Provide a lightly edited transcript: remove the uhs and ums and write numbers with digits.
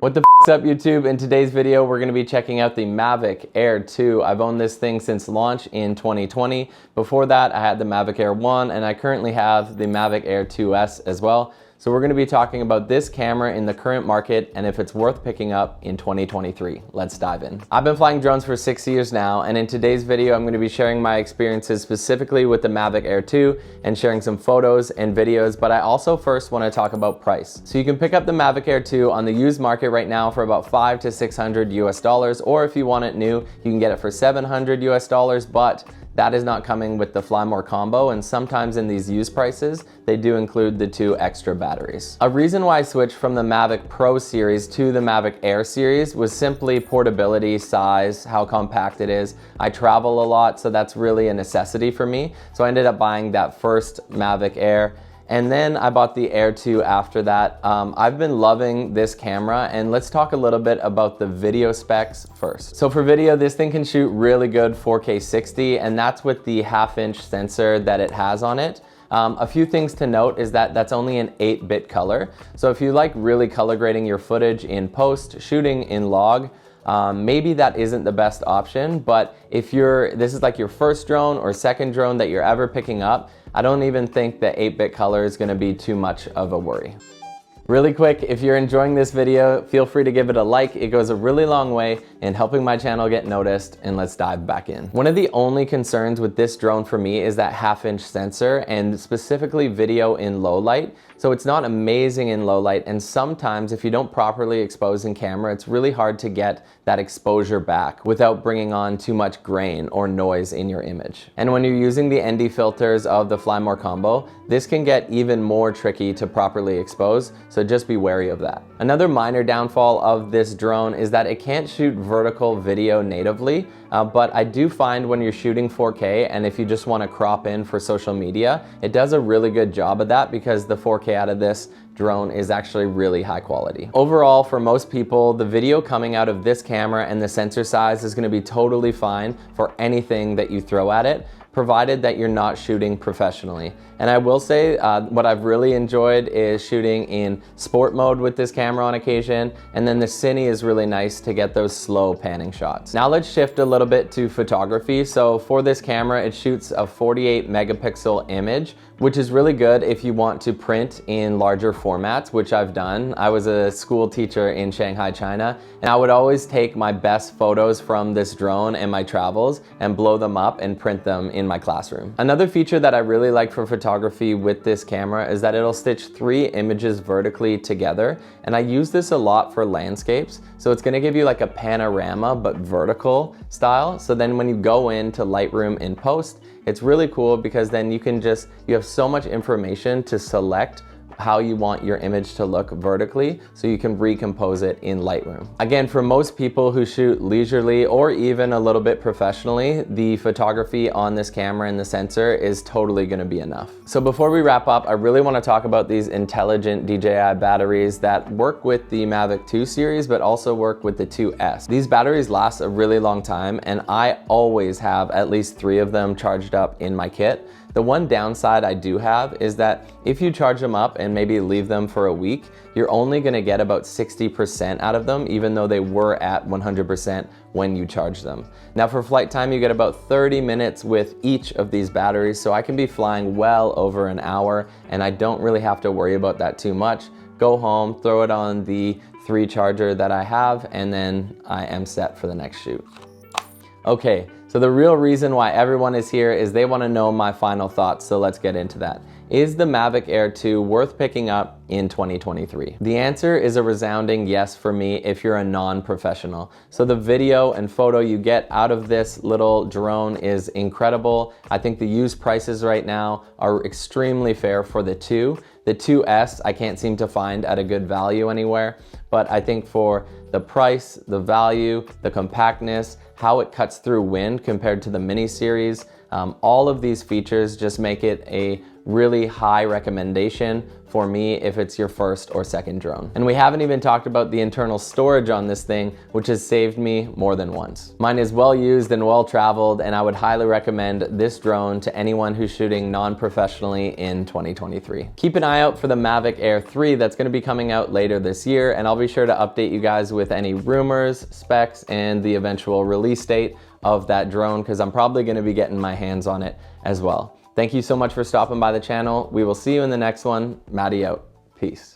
What the f***'s up, YouTube? In today's video, we're going to be checking out the Mavic Air 2. I've owned this thing since launch in 2020. Before that, I had the Mavic Air 1, and I currently have the Mavic Air 2S as well. So we're going to be talking about this camera in the current market and if it's worth picking up in 2023. Let's dive in. I've been flying drones for 6 years now, and in today's video, I'm going to be sharing my experiences specifically with the Mavic Air 2 and sharing some photos and videos, but I also first want to talk about price. So you can pick up the Mavic Air 2 on the used market right now for about $500 to $600 US, or if you want it new, you can get it for $700 US, but that is not coming with the Fly More combo, and sometimes in these used prices, they do include the 2 extra batteries. A reason why I switched from the Mavic Pro series to the Mavic Air series was simply portability, size, how compact it is. I travel a lot, so that's really a necessity for me. So I ended up buying that first Mavic Air, and then I bought the Air 2 after that. I've been loving this camera, and let's talk a little bit about the video specs first. So for video, this thing can shoot really good 4K 60, and that's with the 1/2-inch sensor that it has on it. A few things to note is that that's only an 8-bit color. So if you like really color grading your footage in post, shooting in log, maybe that isn't the best option, but if this is like your first drone or second drone that you're ever picking up, I don't even think the 8-bit color is gonna be too much of a worry. Really quick, if you're enjoying this video, feel free to give it a like. It goes a really long way in helping my channel get noticed, and let's dive back in. One of the only concerns with this drone for me is that 1/2-inch sensor, and specifically video in low light. So it's not amazing in low light, and sometimes if you don't properly expose in camera, it's really hard to get that exposure back without bringing on too much grain or noise in your image. And when you're using the ND filters of the Fly More combo, this can get even more tricky to properly expose, so just be wary of that. Another minor downfall of this drone is that it can't shoot vertical video natively, but I do find when you're shooting 4K and if you just want to crop in for social media, it does a really good job of that because the 4K out of this drone is actually really high quality. Overall, for most people, the video coming out of this camera and the sensor size is going to be totally fine for anything that you throw at it, provided that you're not shooting professionally. And I will say what I've really enjoyed is shooting in sport mode with this camera on occasion, and then the cine is really nice to get those slow panning shots. Now let's shift a little bit to photography. So for this camera, it shoots a 48 megapixel image, which is really good if you want to print in larger formats, which I've done. I was a school teacher in Shanghai, China, and I would always take my best photos from this drone and my travels and blow them up and print them in my classroom. Another feature that I really like for photography with this camera is that it'll stitch 3 images vertically together, and I use this a lot for landscapes. So it's gonna give you like a panorama but vertical style. So then when you go into Lightroom in post, it's really cool because then you have so much information to select how you want your image to look vertically, so you can recompose it in Lightroom. Again, for most people who shoot leisurely or even a little bit professionally, the photography on this camera and the sensor is totally gonna be enough. So before we wrap up, I really wanna talk about these intelligent DJI batteries that work with the Mavic 2 series, but also work with the 2S. These batteries last a really long time, and I always have at least 3 of them charged up in my kit. The one downside I do have is that if you charge them up and maybe leave them for a week, you're only gonna get about 60% out of them, even though they were at 100% when you charge them. Now for flight time, you get about 30 minutes with each of these batteries, so I can be flying well over an hour, and I don't really have to worry about that too much. Go home, throw it on the 3 charger that I have, and then I am set for the next shoot. Okay, so the real reason why everyone is here is they want to know my final thoughts, so let's get into that. Is the Mavic Air 2 worth picking up in 2023? The answer is a resounding yes for me if you're a non-professional. So the video and photo you get out of this little drone is incredible. I think the used prices right now are extremely fair for the 2. The 2S I can't seem to find at a good value anywhere, but I think for the price, the value, the compactness, how it cuts through wind compared to the mini series, all of these features just make it a really high recommendation for me if it's your first or second drone. And we haven't even talked about the internal storage on this thing, which has saved me more than once. Mine is well used and well traveled, and I would highly recommend this drone to anyone who's shooting non-professionally in 2023. Keep an eye out for the Mavic Air 3 that's gonna be coming out later this year, and I'll be sure to update you guys with any rumors, specs, and the eventual release date of that drone, because I'm probably gonna be getting my hands on it as well. Thank you so much for stopping by the channel. We will see you in the next one. Matty out. Peace.